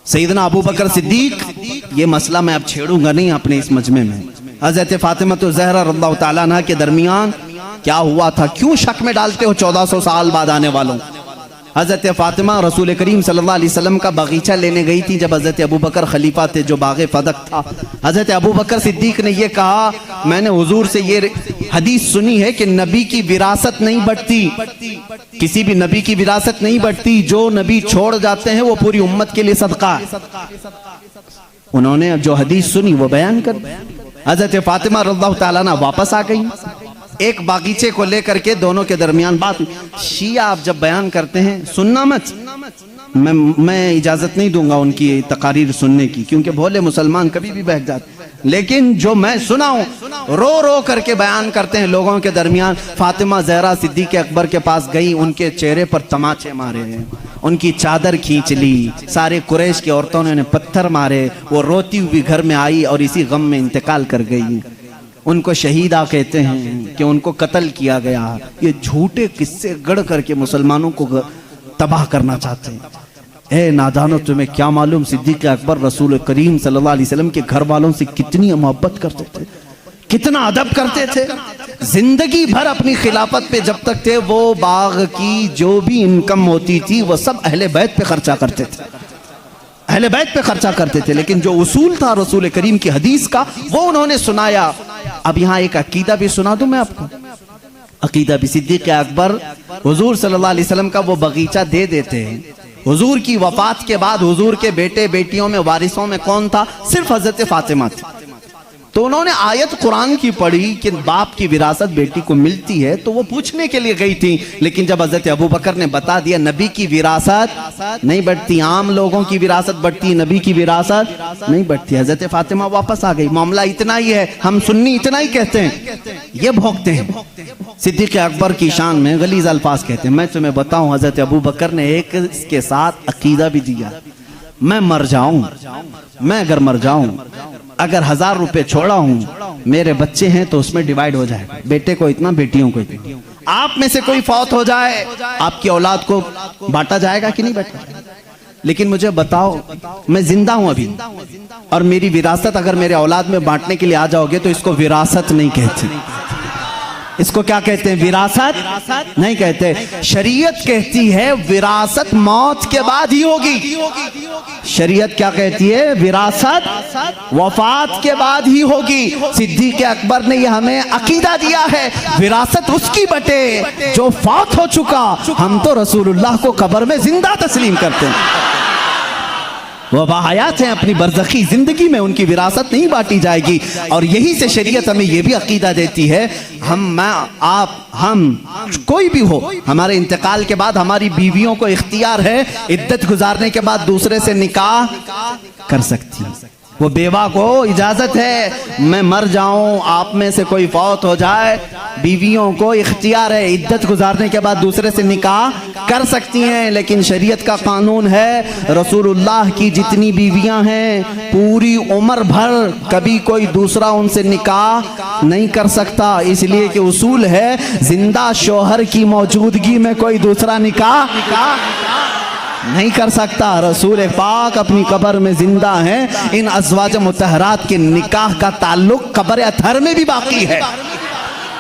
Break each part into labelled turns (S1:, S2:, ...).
S1: सैयदना अबू बकर सिद्दीक, ये मसला मैं अब छेड़ूंगा नहीं अपने इस मजमे में। हजरत फातिमा तो ज़हरा रज़ियल्लाहु ताला अन्हा के दरमियान क्या हुआ था, क्यों शक में डालते हो 1400 साल बाद आने वालों। हजरत फातिमा रसूल करीम सल्लल्लाहु अलैहि वसल्लम का बगीचा लेने गई थी जब हजरत अबू बकर खलीफा थे, जो बाग़े फदक था। हजरत अबू बकर सिद्दीक ने ये कहा, मैंने हुजूर से ये हदीस सुनी है कि नबी की विरासत नहीं बढ़ती, किसी भी नबी की विरासत नहीं बढ़ती, जो नबी छोड़ जाते हैं वो पूरी उम्मत के लिए सदका है। उन्होंने जो हदीस सुनी वो बयान कर, हजरत फातिमा रज़ियल्लाहु ताला अन्हा वापस आ गई। एक बागीचे को लेकर के दोनों के दरमियान बात। शिया आप जब बयान करते हैं सुनना मत, मैं इजाजत नहीं दूंगा उनकी तकारीर सुनने की, क्योंकि भोले मुसलमान कभी भी बहक जाते, लेकिन जो मैं सुना हूं रो रो करके बयान करते हैं लोगों के दरमियान। फातिमा ज़हरा सिद्दीक़ अकबर के पास गई, उनके चेहरे पर तमाचे मारे, उनकी चादर खींच ली, सारे कुरैश की औरतों ने उन्हें पत्थर मारे, वो रोती हुई घर में आई और इसी गम में इंतकाल कर गई। उनको शहीदा कहते हैं कि उनको कत्ल किया गया। ये झूठे किस्से गढ़ करके मुसलमानों को तबाह करना चाहते हैं। ए नादानो, तुम्हें क्या मालूम सिद्दीक़ अकबर रसूल करीम सल्लल्लाहु अलैहि वसल्लम के घर वालों से कितनी मोहब्बत करते थे, कितना अदब करते थे। जिंदगी भर अपनी खिलाफत पे जब तक थे, वो बाग की जो भी इनकम होती थी वो सब अहले बैत पे खर्चा करते थे, अहले बैत पे खर्चा करते थे। लेकिन जो उसूल था रसूल करीम की हदीस का, वो उन्होंने सुनाया। अब यहाँ एक अकीदा भी सुना दूं मैं आपको। अकीदा भी सिद्दीक़ अकबर हुजूर सल्लल्लाहु अलैहि वसल्लम का वो बगीचा दे देते हैं। हुजूर की वफात के बाद हुजूर के बेटे बेटियों में वारिसों में कौन था? सिर्फ हजरत फातिमा थी। तो उन्होंने आयत कुरान की पढ़ी कि बाप की विरासत बेटी को मिलती है, तो वो पूछने के लिए गई थी। लेकिन जब हजरत अबू बकर ने बता दिया नबी की विरासत नहीं बढ़ती, आम लोगों की विरासत बढ़ती, नबी की विरासत नहीं बढ़ती, हजरत फातिमा वापस आ गई। मामला इतना ही है, हम सुन्नी इतना ही कहते हैं, ये भोगते हैं। सिद्दीक़ अकबर की शान में गलीज़ अल्फाज कहते हैं। मैं तुम्हें बताऊं, हजरत अबू बकर ने एक इसके साथ अकीदा भी दिया, मैं मर जाऊं, मैं अगर मर जाऊं, अगर 1000 रुपए छोड़ा हूं, मेरे बच्चे हैं तो उसमें डिवाइड हो जाएगा, बेटे को इतना, बेटियों को इतना। आप में से कोई फौत हो जाए, आपकी औलाद को बांटा जाएगा कि नहीं बांटा? लेकिन मुझे बताओ, मैं जिंदा हूं अभी और मेरी विरासत अगर मेरे औलाद में बांटने के लिए आ जाओगे तो इसको विरासत नहीं कहते, इसको क्या कहते हैं? विरासत नहीं कहते। शरीयत कहती है विरासत मौत के बाद ही होगी। शरीयत क्या कहती है? विरासत वफात के बाद ही होगी। सिद्दीक़ अकबर ने यह हमें अकीदा दिया है, विरासत उसकी बटे जो फौत हो चुका। हम तो रसूलुल्लाह को कब्र में जिंदा तस्लीम करते हैं, वह बाहयात हैं, अपनी बरज़खी जिंदगी में उनकी विरासत नहीं बांटी जाएगी। और यही से शरीयत हमें यह भी अकीदा देती है, हम कोई भी हो, हमारे इंतकाल के बाद हमारी बीवियों को इख्तियार है इद्दत गुजारने के बाद दूसरे से निकाह कर सकती है। वो बेवा को इजाजत है, मैं मर जाऊं, आप में से कोई फौत हो जाए, बीवियों को इख्तियार है इद्दत गुजारने के बाद दूसरे से निकाह कर सकती हैं। लेकिन शरीयत का कानून है, रसूलुल्लाह की जितनी बीवियां हैं पूरी उम्र भर कभी कोई दूसरा उनसे निकाह नहीं कर सकता, इसलिए कि उसूल है जिंदा शौहर की मौजूदगी में कोई दूसरा निकाह नहीं कर सकता। रसूल पाक अपनी कब्र में जिंदा हैं। इन अज़वाज मुतहरात के निकाह का ताल्लुक कब्र अतहर में भी बाकी है।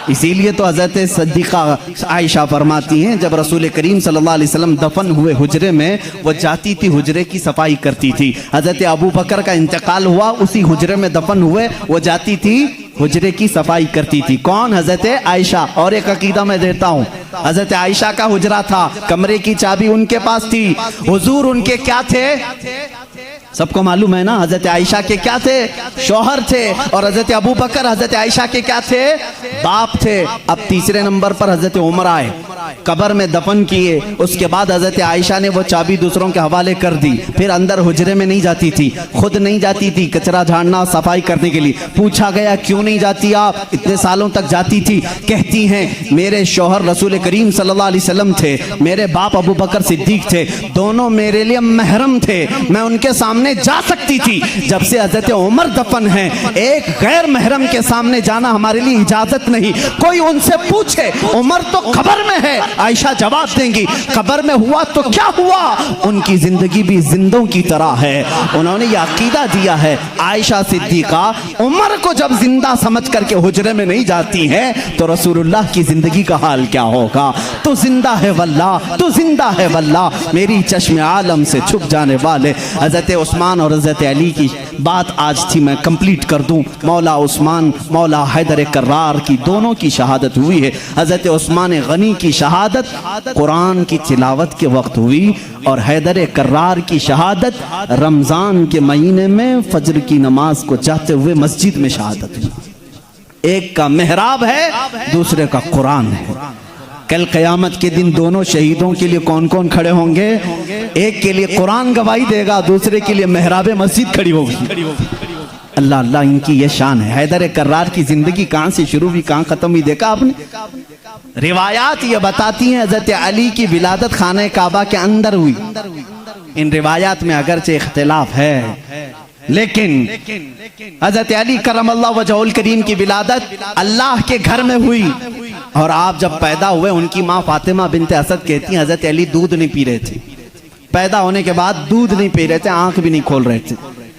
S1: इसीलिए तो हज़रत सिद्दीक़ा आयशा फरमाती हैं, जब रसूल करीम सल्लल्लाहु अलैहि वसल्लम दफन हुए हुजरे में, वो जाती थी हुजरे की सफाई करती थी। हज़रत अबू बकर का इंतकाल हुआ, उसी हुजरे में दफन हुए, वो जाती थी हुजरे की सफाई करती थी। कौन? हज़रत आयशा। और एक अकीदा मैं देता हूँ, हज़रत आयशा का हुजरा था, कमरे की चाबी उनके पास थी। हुजूर उनके क्या थे? सबको मालूम है ना, हज़रत आयशा के क्या थे? शौहर थे। और हज़रत अबू बकर हज़रत आयशा के क्या थे? बाप थे। अब तीसरे नंबर पर हज़रत उमर आए, कब्र में दफन किए। उसके बाद हज़रत आयशा ने वो चाबी दूसरों के हवाले कर दी। फिर अंदर हुजरे में नहीं जाती थी, खुद नहीं जाती थी कचरा झाड़ना सफाई करने के लिए। पूछा गया क्यों नहीं जाती आप? इतने सालों तक जाती थी। कहती हैं मेरे शौहर रसूल करीम सल्लल्लाहु अलैहि वसल्लम थे, मेरे बाप अबू बकर सिद्दीक थे, दोनों मेरे लिए महरम थे, मैं उनके सामने जा सकती थी। जब से हज़रत उमर दफन है, एक गैर महरम के सामने जाना हमारे लिए इजाजत नहीं। कोई उनसे पूछे, उमर तो कब्र में है, आयशा जवाब देंगी कब्र में हुआ तो क्या हुआ, उनकी जिंदगी भी जिंदों की तरह है। उन्होंने यह अकीदा दिया है। आयशा सिद्दीका उमर को जब जिंदा समझ करके हुजरे में नहीं जाती है तो रसूलुल्लाह की जिंदगी का हाल क्या होगा। तो जिंदा है वल्लाह, तो जिंदा है वल्लाह, मेरी चश्मे आलम से छुप जाने वाले हजरत उस्मान और हजरत अली की बात आज थी, मैं कंप्लीट कर दूं। मौला उस्मान मौला हैदर कर्रार की दोनों की शहादत हुई है। हजरत उस्मान गनी की शहादत कुरान की तिलावत के वक्त हुई और हैदर कर्रार की शहादत रमजान के महीने में फजर की नमाज को जाते हुए मस्जिद में शहादत हुई। एक का मेहराब है, दूसरे का कुरान है। कल क़यामत के दिन दोनों शहीदों के लिए कौन कौन खड़े होंगे? एक के लिए कुरान गवाही देगा, दूसरे के लिए मेहराब मस्जिद खड़ी होगी। अल्लाह अल्लाह, इनकी ये शान है। हैदर कर्रार की जिंदगी कहाँ से शुरू हुई, कहाँ खत्म हुई, देखा आपने? रिवायात ये बताती हैं हजरत अली की विलादत खाने काबा के अंदर हुई। इन रिवायात में अगरचे इख्तिलाफ है, लेकिन हजरत अली करमल्लाहु वजहुल करीम की विलादत अल्लाह के घर में हुई। और आप जब पैदा हुए, उनकी माँ फातिमा बिनते असद कहती हैं हजरत अली दूध नहीं पी रहे थे। पैदा होने के बाद दूध नहीं पी रहे थे, आंख भी नहीं खोल रहे थे।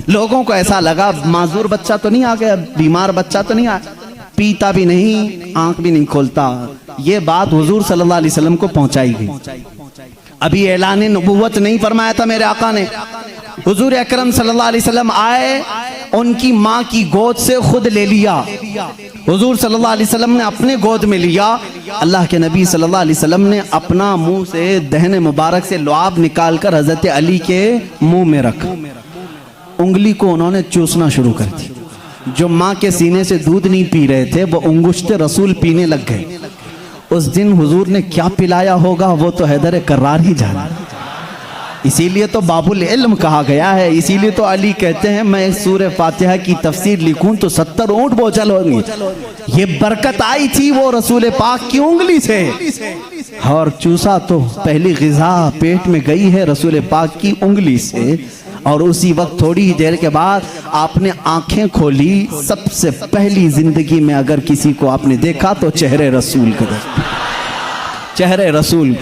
S1: लोगों को ऐसा लगा माजूर बच्चा तो नहीं आ गया, बीमार बच्चा तो नहीं आ, पीता भी नहीं, आंख भी नहीं खोलता। ये बात हुजूर सल्लल्लाहु अलैहि वसल्लम को पहुंचाई गई। अभी ऐलान नबुव्वत नहीं फरमाया था मेरे आका ने। हुजूर अकरम सल्लल्लाहु अलैहि वसल्लम आए, उनकी माँ की गोद से खुद ले लिया। हुजूर सल्लल्लाहु अलैहि वसल्लम ने अपने गोद में लिया। अल्लाह के नबी सल्लल्लाहु अलैहि वसल्लम ने अपना मुंह से दहने मुबारक से लुआब निकालकर हजरत अली के मुंह में रखा। उंगली को उन्होंने चूसना शुरू कर दिया। जो माँ के सीने से दूध नहीं पी रहे थे वो उंगुश्ते रसूल पीने लग गए। उस दिन हुजूर ने क्या पिलाया होगा वो तो हैदर कर्रार ही जाना। इसीलिए तो बाबुल इल्म कहा गया है। इसीलिए तो अली कहते हैं मैं सूरह फातिहा की तफसीर लिखूं तो 70 ऊंट बोझल होंगे। ये बरकत आई थी वो रसूल पाक की उंगली से, और चूसा तो पहली ग़िज़ा पेट में गई है रसूल पाक की उंगली से। और उसी वक्त थोड़ी ही देर के बाद आपने आंखें खोली। सबसे पहली जिंदगी में अगर किसी को आपने देखा तो चेहरे रसूल का, चेहरे रसूल।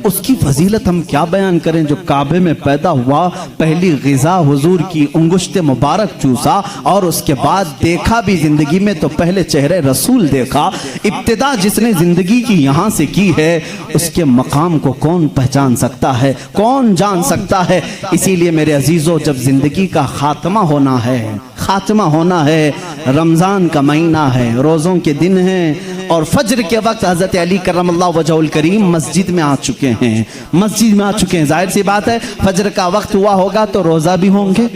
S1: उसकी फजीलत हम क्या बयान करें। जो काबे में पैदा हुआ, पहली ग़िज़ा हुजूर की उंगुश्ते मुबारक चूसा और उसके बाद देखा भी जिंदगी में तो पहले चेहरे रसूल देखा। इब्तिदा जिसने जिंदगी की यहाँ से की है उसके मकाम को कौन पहचान सकता है, कौन जान सकता है। इसीलिए मेरे अजीज़ों, जब जिंदगी का खात्मा होना है, खात्मा होना है, रमज़ान का महीना है, रोज़ों के दिन हैं और फजर के वक्त हज़रत अली करमल्लाहु वजहुल करीम मस्जिद में आ चुके हैं, मस्जिद में आ चुके हैं। जाहिर सी बात है फजर का वक्त हुआ होगा तो रोज़ा भी होंगे,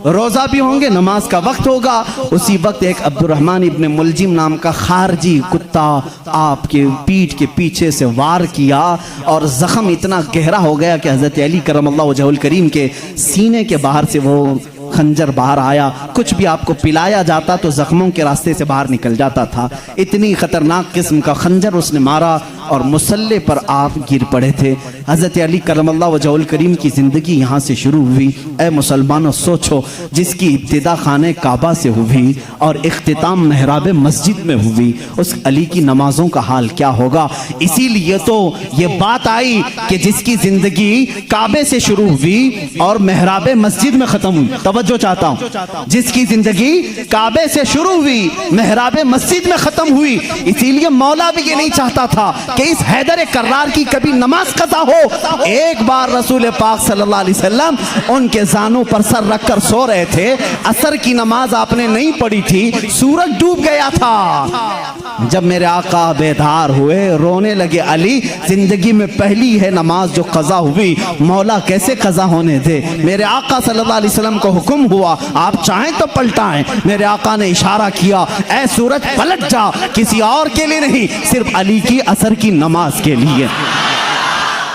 S1: रोज़ा भी होंगे, नमाज का वक्त होगा। उसी वक्त एक अब्दुर्रहमान इब्न मुलजिम नाम का खारजी कुत्ता आपके पीठ के पीछे से वार किया और ज़ख्म इतना गहरा हो गया कि हज़रत अली करमल्लाहु वजहुल करीम के सीने के बाहर से वो खंजर बाहर आया। कुछ भी आपको पिलाया जाता तो जख्मों के रास्ते से बाहर निकल जाता था। इतनी खतरनाक किस्म का खंजर उसने मारा और मुसल्ले पर आप गिर पड़े थे। हज़रत अली करमल्लाहु वजहुल करीम की ज़िंदगी यहाँ से शुरू हुई। ए मुसलमानों, सोचो जिसकी इब्तिदा खाने काबा से हुई और इख्तिताम मेहराब मस्जिद में हुई, उस अली की नमाजों का हाल क्या होगा। इसीलिए तो ये बात आई कि जिसकी ज़िंदगी काबे से शुरू हुई और मेहराब मस्जिद में ख़त्म हुई। तवज्जो चाहता हूँ, जिसकी ज़िंदगी काबे से शुरू हुई, मेहराब मस्जिद में ख़त्म हुई। इसीलिए मौला भी ये नहीं चाहता था कि इस हैदर कर्रार की कभी नमाज कज़ा हो। एक बार रसूल पाक सल्लल्लाहु अलैहि वसल्लम उनके जानों पर सर रखकर सो रहे थे। असर की नमाज आपने नहीं पढ़ी थी, सूरज डूब गया था। जब मेरे आका बेदार हुए, रोने लगे। अली, जिंदगी में पहली है नमाज जो कज़ा हुई, मौला कैसे कज़ा होने दे। मेरे आका सल्लल्लाहु अलैहि वसल्लम को हुक्म हुआ आप चाहें तो पलटाएं। मेरे आका ने इशारा किया, ऐ सूरज पलट जा, किसी और के लिए नहीं, सिर्फ अली की असर की नमाज के लिए।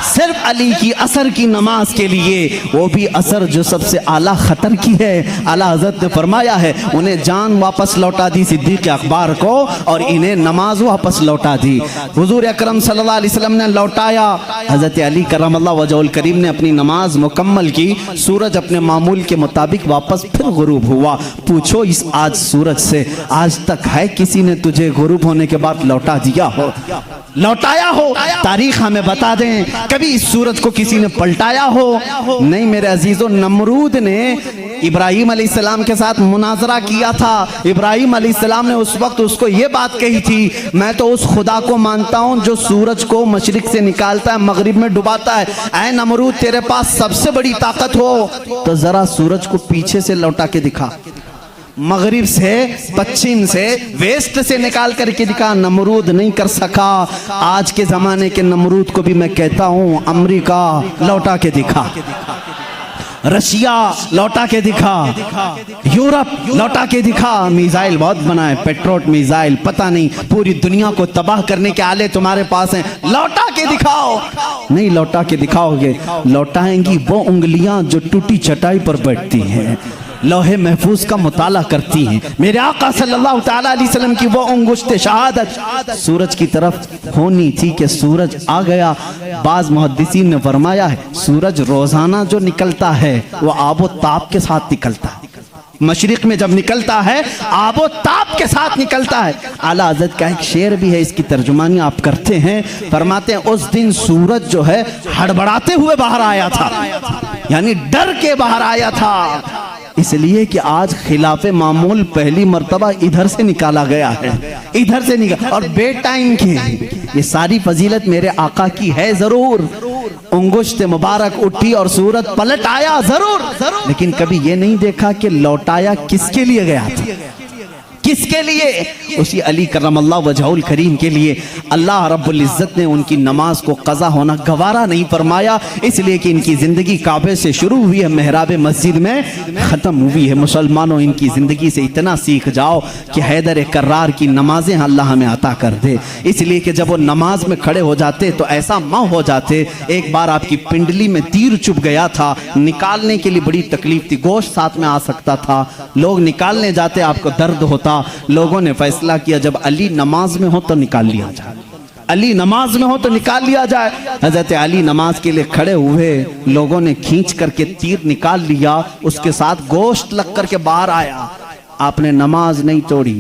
S1: सिर्फ अली की असर की नमाज के लिए, वो भी असर जो सबसे आला खतर की है। आला हजरत ने फरमाया है उन्हें जान वापस लौटा दी सिद्दीक़ अकबर को और इन्हें नमाज वापस लौटा दी। हुजूर अकरम सल्लल्लाहु अलैहि वसल्लम ने लौटाया, हजरत अली करमल्लाहु वजहुल करीम ने अपनी नमाज मुकम्मल की। सूरज अपने मामूल के मुताबिक वापस फिर गुरूब हुआ। पूछो इस आज सूरज से, आज तक है किसी ने तुझे गुरूब होने के बाद लौटा दिया हो, लौटाया हो? तारीख हमें बता दें, कभी इस सूरज को किसी ने पलटाया हो? नहीं मेरे अजीजों, नमरूद ने इब्राहिम अलैहिस्सलाम के साथ मुनाजरा किया था। इब्राहिम अलैहिस्सलाम ने उस वक्त उसको ये बात कही थी, मैं तो उस खुदा को मानता हूँ जो सूरज को मशरिक से निकालता है मगरिब में डुबाता है। ऐ नमरूद, तेरे पास सबसे बड़ी ताकत हो तो जरा सूरज को पीछे से लौटा के दिखा, मगरिब से, पश्चिम से, वेस्ट से निकाल करके दिखा। नमरूद नहीं कर सका। आज के जमाने के नमरूद को भी मैं कहता हूं, अमेरिका लौटा के दिखा, रशिया लौटा के दिखा, यूरोप लौटा के दिखा। मिसाइल बहुत बनाए, पेट्रोट मिसाइल, पता नहीं पूरी दुनिया को तबाह करने के आले तुम्हारे पास हैं, लौटा के दिखाओ। नहीं लौटा के दिखाओगे, लौटाएंगी वो उंगलियां जो टूटी चटाई पर बैठती हैं, लौहे महफूज का मुताला करती हैं। मेरे आका सल्लल्लाहु तआला अलैहि वसल्लम की वो अंगुश्त शहादत सूरज की तरफ होनी थी कि सूरज आ गया। बाज मुहद्दिसीन ने फरमाया है सूरज रोजाना जो निकलता है वो आबो ताप के साथ निकलता है। मशरिक में जब निकलता है आबो ताप के साथ निकलता है। आला हज़रत का एक शेर भी है, इसकी तर्जुमानी आप करते हैं। फरमाते हैं उस दिन सूरज जो है हड़बड़ाते हुए बाहर आया था, यानी डर के बाहर आया था, इसलिए कि आज खिलाफे मामूल पहली मर्तबा इधर से निकाला गया है, इधर से निकाला, और बे टाइम की। ये सारी फजीलत मेरे आका की है जरूर। उंगुश्त मुबारक उठी और सूरज पलट आया जरूर, लेकिन कभी ये नहीं देखा कि लौटाया किसके लिए गया था, किसके लिए? उसी अली करमल्लाहु वजहुल करीम के लिए। अल्लाह रब्बुल इज्जत ने उनकी नमाज को कज़ा होना गवारा नहीं फरमाया, इसलिए कि इनकी ज़िंदगी काबे से शुरू हुई है, मेहराब मस्जिद में ख़त्म हुई है। मुसलमानों, इनकी ज़िंदगी से इतना सीख जाओ कि हैदर कर्रार की नमाजें अल्लाह हमें अता कर दे। इसलिए कि जब वो नमाज में खड़े हो जाते तो ऐसा माँ हो जाते। एक बार आपकी पिंडली में तीर चुभ गया था, निकालने के लिए बड़ी तकलीफ थी, गोश्त साथ में आ सकता था, लोग निकालने जाते, आपको दर्द होता। लोगों ने फैसला किया जब अली नमाज में हो तो निकाल लिया जाए, अली नमाज में हो तो निकाल लिया जाए। हजरत अली नमाज के लिए खड़े हुए, लोगों ने खींच करके तीर निकाल लिया, उसके साथ गोश्त लग करके बाहर आया। आपने नमाज नहीं तोड़ी,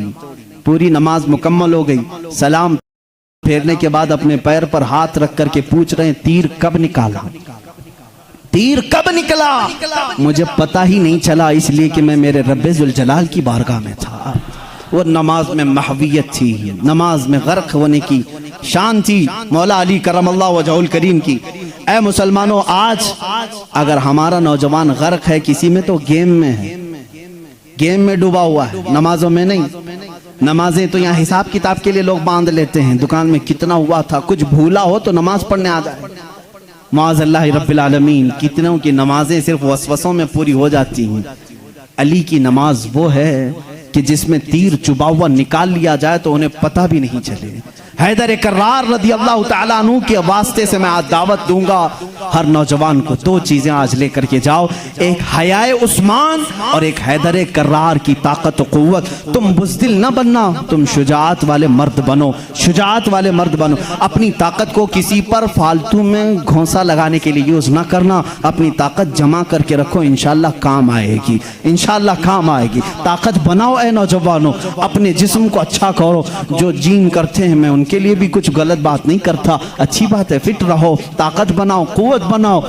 S1: पूरी नमाज मुकम्मल हो गई। सलाम फेरने के बाद अपने पैर पर हाथ रख करके पूछ रहे हैं तीर कब निकाला, तीर कब निकला? मुझे पता ही नहीं चला, इसलिए कि मैं मेरे रब्बे जुल जलाल की बारगाह में था। वो नमाज में महवियत थी, नमाज में गर्क होने की शान थी मौला अली करमल्लाहु वजहुल करीम की। ऐ मुसलमानों, आज अगर हमारा नौजवान गर्क है किसी में तो गेम में है, गेम में डूबा हुआ है, नमाजों में नहीं। नमाजें तो यहाँ हिसाब किताब के लिए लोग बांध लेते हैं, दुकान में कितना हुआ था, कुछ भूला हो तो नमाज पढ़ने आ जाए। माअज़ल्लाहि रब्बिल आलमीन, कितनों की नमाजें सिर्फ वसवसों में पूरी हो जाती हैं। अली की नमाज वो है कि जिसमें तीर चुबा हुआ निकाल लिया जाए तो उन्हें पता भी नहीं चले। हैदर कर्रार रज़ी अल्लाह तआला अन्हु के वास्ते से मैं आज दावत दूंगा हर नौजवान को, दो चीजें आज लेकर के जाओ, एक हयाए उस्मान और एक हैदर कर्रार की ताकत और कुव्वत। तुम बुज़दिल न बनना, तुम शुजाअत वाले मर्द बनो, शुजाअत वाले मर्द बनो। अपनी ताकत को किसी पर फालतू में घोंसा लगाने के लिए यूज ना करना, अपनी ताकत जमा करके रखो, इंशाअल्लाह काम आएगी, इंशाअल्लाह काम आएगी। ताकत बनाओ ऐ नौजवानों, अपने जिस्म को अच्छा करो। जो जिम करते हैं मैं उनके लिए भी कुछ गलत बात नहीं करता, अच्छी बात है, फिट रहो, ताकत बनाओ, कुव्वत बनाओ,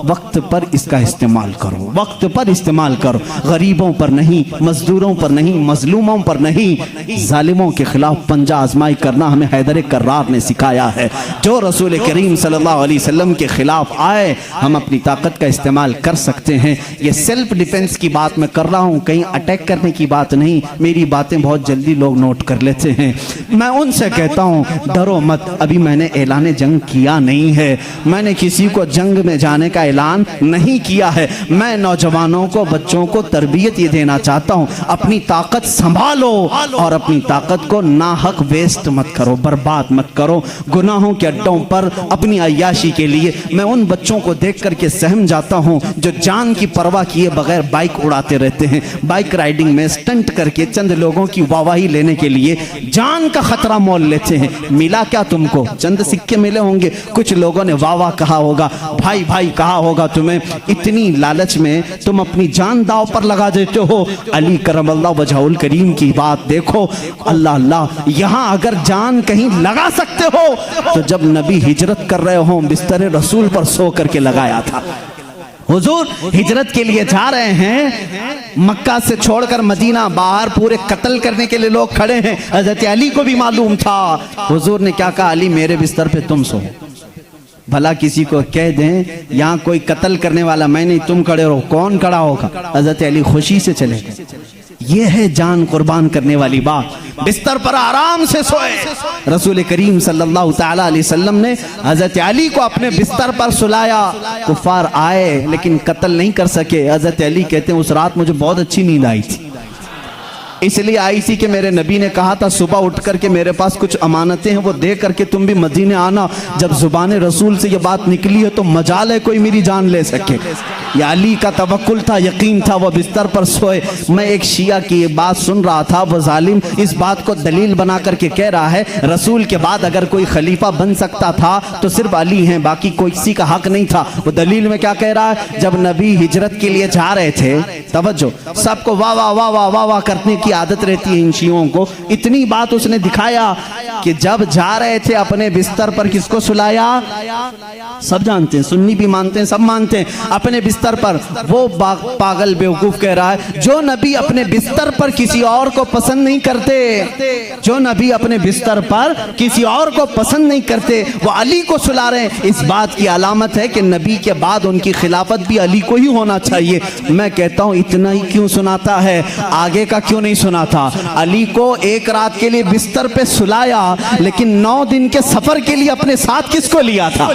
S1: वक्त पर इसका इस्तेमाल करो, वक्त पर इस्तेमाल करो। गरीबों पर नहीं, मजदूरों पर नहीं, मजलूमों पर नहीं, जालिमों के खिलाफ पंजा आजमाई करना हमें हैदर कर्रार ने सिखाया है। जो रसूल करीम सल्लल्लाहु अलैहि वसल्लम के खिलाफ आए, हम अपनी ताकत का इस्तेमाल कर सकते हैं। ये सेल्फ डिफेंस की बात मैं कर रहा हूँ, कहीं अटैक करने की बात नहीं। मेरी बातें बहुत जल्दी लोग नोट कर लेते हैं। मैं उनसे कहता हूँ डरो मत, अभी मैंने ऐलान जंग किया नहीं है, मैंने किसी को जंग में जाने का ऐलान नहीं किया है। मैं नौजवानों को, बच्चों को तरबियत ये देना चाहता हूँ, अपनी ताकत संभालो और अपनी ताकत को नाहक वेस्ट मत करो, बर्बाद मत करो गुनाहों के अड्डों पर अपनी अय्याशी के लिए। मैं उन बच्चों को देख करके सहम जाता हूँ जो जान की परवाह किए बगैर बाइक उड़ाते रहते हैं, बाइक राइडिंग में स्टंट करके चंद लोगों की वाहवाही लेने के लिए जान का खतरा मोल लेते हैं। मिला क्या तुमको? चंद सिक्के मिले होंगे, कुछ लोगों ने वाह वाह कहा होगा, भाई भाई कहा होगा तुम्हें। इतनी लालच में तुम अपनी जान दांव पर लगा देते हो। अली करमल्लाहु वजहुल करीम की बात देखो, अल्लाह अल्लाह, यहां अगर जान कहीं लगा सकते हो तो जब नबी हिजरत कर रहे हो बिस्तर रसूल पर सो करके लगाया था। हुजूर हिजरत के लिए जा रहे हैं, मक्का से छोड़कर मदीना, बाहर पूरे कत्ल करने के लिए लोग खड़े हैं। हजरत अली को भी मालूम था। हुजूर ने क्या कहा? अली मेरे बिस्तर पे तुम सो। भला किसी को कह दें यहाँ कोई कत्ल करने वाला मैं नहीं, तुम खड़े रहो, कौन खड़ा होगा? हजरत अली खुशी से चले गए। ये है जान कुर्बान करने वाली बात। बिस्तर पर आराम से सोए। रसूल करीम सल्लल्लाहु तआला अलैहि वसल्लम ने हजरत अली को अपने बिस्तर पर सुलाया। कुफार आए लेकिन कत्ल नहीं कर सके। हजरत अली कहते हैं उस रात मुझे बहुत अच्छी नींद आई थी, इसलिए आई थी कि मेरे नबी ने कहा था सुबह उठ करके मेरे पास कुछ अमानतें हैं वो दे करके तुम भी मदीने आना। जब जुबान रसूल से ये बात निकली है तो मजाल है कोई मेरी जान ले सके। या अली का तवक्कुल था, यकीन था, वो बिस्तर पर सोए। मैं एक शिया की ये बात सुन रहा था, वो जालिम इस बात को दलील बना करके कह रहा है रसूल के बाद अगर कोई खलीफा बन सकता था तो सिर्फ अली हैं, बाकी कोई किसी का हक नहीं था। वो दलील में क्या कह रहा है? जब नबी हिजरत के लिए जा रहे थे, तवज्जो, सबको वाह वाह वाह वाह वाह वाह करने की आदत रहती है इन शियों को। इतनी बात उसने दिखाया कि जब जा रहे थे अपने बिस्तर पर किसको सुलाया? सब जानते हैं, सुन्नी भी मानते हैं, सब मानते हैं, अपने बिस्तर पर। वो पागल बेवकूफ कह रहा है जो नबी अपने बिस्तर पर किसी और को पसंद नहीं करते, जो नबी अपने बिस्तर पर किसी और को पसंद नहीं करते, वो अली को सुला रहे हैं। इस बात की अलामत है कि नबी के बाद उनकी खिलाफत भी अली को ही होना चाहिए। मैं कहता हूं इतना ही क्यों सुनाता है, आगे का क्यों नहीं सुनाता? अली को एक रात के लिए बिस्तर पे सुलाया लेकिन 9 दिन के सफर के लिए अपने साथ किसको लिया था?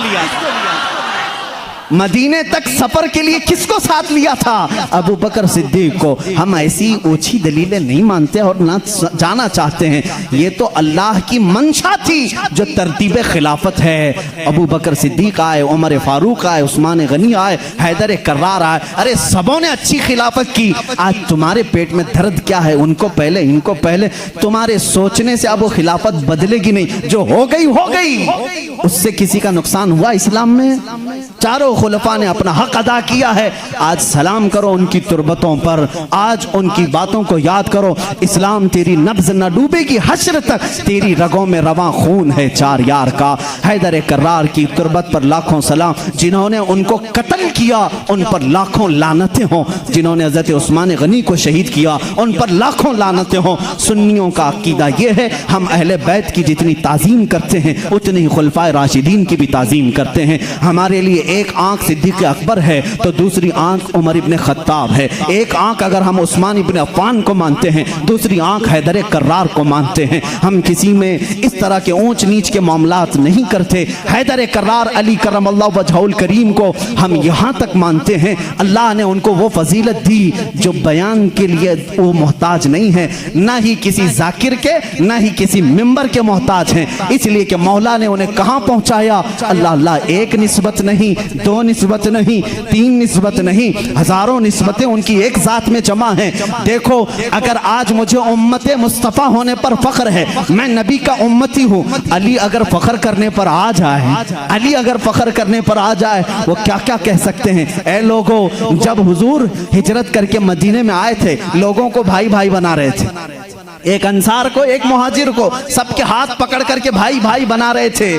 S1: मदीने तक सफर के लिए किसको साथ लिया था? अबू बकर सिद्दीक को। हम ऐसी ओछी दलीलें नहीं मानते और ना जाना चाहते हैं। ये तो अल्लाह की मंशा थी जो तरतीब खिलाफत है। अबू बकर सिद्दीक आए, उमर फारूक आए, उस्मान गनी आए, हैदर कर्रार आए, अरे सबों ने अच्छी खिलाफत की। आज तुम्हारे पेट में दर्द क्या है? उनको पहले, इनको पहले। तुम्हारे सोचने से अब वो खिलाफत बदलेगी नहीं, जो हो गई हो गई। उससे किसी का नुकसान हुआ इस्लाम में? चारों खुलफा ने अपना हक अदा किया है। आज सलाम करो उनकी तुरबतों पर, आज उनकी बातों को याद करो। इस्लाम तेरी नब्ज न डूबेगी, हश्र तक तेरी रगों में रवां खून है चार यार का। हैदर कर्रार की तुरबत पर लाखों सलाम। जिन्होंने उनको कत्ल किया उन पर लाखों लानतें हों, जिन्होंने हजरत उस्मान गनी को शहीद किया उन पर लाखों लानतें हों। सुन्नियों का अकीदा यह है, हम अहले बैत की जितनी ताजीम करते हैं उतनी ही खुलफाए राशिदीन की भी ताजीम करते हैं। हमारे लिए एक आंख सिद्दीक अकबर है तो दूसरी आंख उमर इब्ने खत्ताब है। एक आंख अगर हम उस्मान इब्ने अफ़्फ़ान को मानते हैं, दूसरी आंख हैदर कर्रार को मानते हैं। हम किसी में इस तरह के ऊंच नीच के मामलात नहीं करते। हैदर कर्रार अली करमल्लाहु वजहुल करीम को हम यहाँ तक मानते हैं, अल्लाह ने उनको वो फजीलत दी जो बयान के लिए वो मोहताज नहीं है, ना ही किसी जाकिर के, ना ही किसी मिंबर के मोहताज हैं। इसलिए कि मौला ने उन्हें कहाँ पहुँचाया? अल्लाह अल्लाह, एक निस्बत नहीं, 2 निस्बत नहीं, 3 निस्बत नहीं, हजारों निस्बतें उनकी एक जात में जमा हैं। देखो, अगर आज मुझे उम्मते मुस्तफ़ा होने पर फख्र है, मैं नबी का उम्मती हूँ, अली अगर फख्र करने पर आ जाए, अली अगर फख्र करने पर आ जाए, वो क्या क्या कह सकते हैं? ऐ लोगों, जब हुजूर हिजरत करके मदीने में आए थे, लोगों को भाई भाई बना रहे थे। एक अंसार को, एक मुहाजिर को, सबके हाथ पकड़ करके भाई भाई बना रहे थे।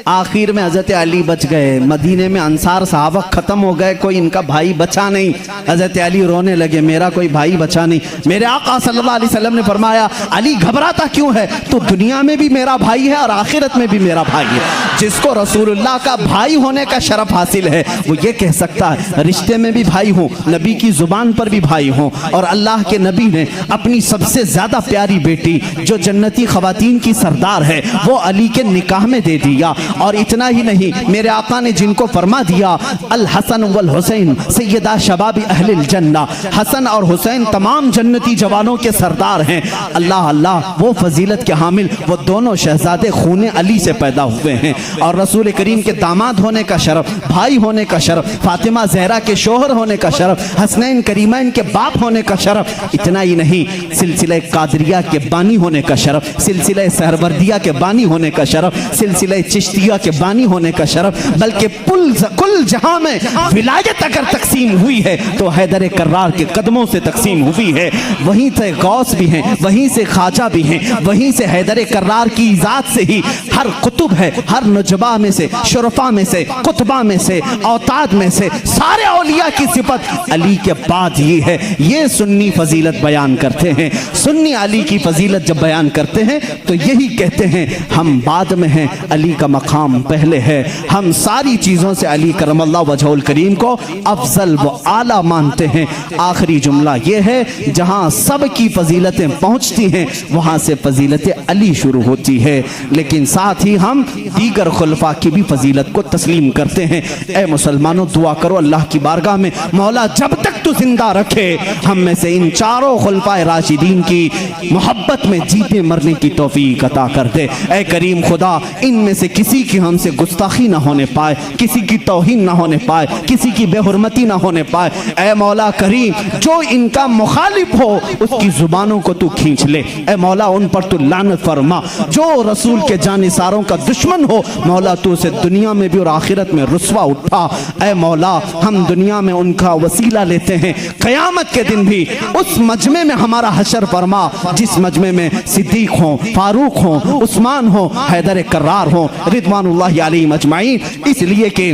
S1: आखिर में हजरत अली बच गए। मदीने में अंसार साहबा खत्म हो गए, कोई इनका भाई बचा नहीं। हजरत अली रोने लगे, मेरा कोई भाई बचा नहीं। मेरे आका सल्लल्लाहु अलैहि वसल्लम ने फरमाया, अली घबराता क्यों है? तो दुनिया में भी मेरा भाई है और आखिरत में भी मेरा भाई है। जिसको रसूलुल्लाह का भाई होने का शरफ हासिल है वो ये कह सकता है रिश्ते में भी भाई हो, नबी की जुबान पर भी भाई हो। और अल्लाह के नबी ने अपनी सबसे ज्यादा प्यारी बेटी जो जन्नती खवातीन की सरदार है वो अली के निकाह में दे दिया। और इतना ही नहीं, मेरे आका ने जिनको फरमा दिया अल हसन वल हुसैन सैयदा शबाबी अहलिल जन्ना, हसन और हुसैन तमाम जन्नती जवानों के सरदार हैं। अल्लाह अल्लाह, वो फजीलत के हामिल वो दोनों शहजादे खूने अली से पैदा हुए हैं। और रसूल करीम के दामाद होने का शरफ, भाई होने का शरफ, फातिमा जहरा के शोहर होने का शरफ, हसनैन करीमैन के बाप होने का शरफ। इतना ही नहीं, सिलसिला कादरिया के बानी होने का शरफ, सिलसिला सहरवर्दिया के बानी होने का शरफ, सिलसिला चिश्तिया के बानी होने का शरफ, बल्कि कुल जहां में विलायत अगर तकसीम हुई है तो हैदर कर्रार के कदमों से तकसीम हुई है। वहीं से गौस भी हैं, वहीं से ख्वाजा भी हैं, वहीं से हैदर कर्रार की ज़ात से ही हर कुतुब है, हर नुजबा में से, शुरफा में से, कुतबा में से, औताद में से, सारे औलिया की सिफत अली के बाद ये है। ये सुन्नी फजीलत बयान करते हैं। सुन्नी अली की फजीलत जब बयान करते हैं तो यही कहते हैं हम बाद में हैं, अली का मकाम पहले है। हम सारी चीज़ों से अली करमल्लाहु वजहुल करीम को अफजल व आला मानते हैं। आखिरी जुमला ये है, जहाँ सब की फजीलतें पहुँचती हैं वहाँ से फजीलत अली शुरू होती है। लेकिन साथ ही हम दीगर खुलफा की भी फजीलत को तस्लीम करते हैं। ए मुसलमानों, दुआ करो अल्लाह की बारगाह में, मौला जब तक तू जिंदा रखे हम में से इन चारों खुलफाए राशिदीन की मोहब्बत में जीते मरने की तौफीक अता कर दे। ए करीम खुदा, इनमें से किसी की हमसे गुस्ताखी ना होने पाए, किसी की तौहीन ना होने पाए, किसी की बेहुरमती ना होने पाए। ए मौला करीम, जो इनका मुखालिफ हो उसकी जुबानों को तू खींच ले। ए मौला, उन पर तू लानत फरमा। जो रसूल के जानिसारों का दुश्मन हो मौला, तू उसे दुनिया में भी और आखिरत में रुस्वा उठा। ए मौला, हम दुनिया में उनका वसीला लेते हैं, क़यामत के दिन भी उस मजमे में हमारा हशर फरमा जिस मजमे में सिद्दीक हो, फारूक हो, उस्मान हो, हैदर कर्रार हो, रिदवानुल्लाहि अलैहिम अजमाइन। इसलिए कि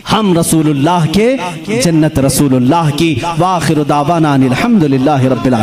S1: हम रसूलुल्लाह के, जन्नत रसूलुल्लाह की। व आखिरु दावाना अनिल हम्दुलिल्लाहि रब्बिल आलमीन।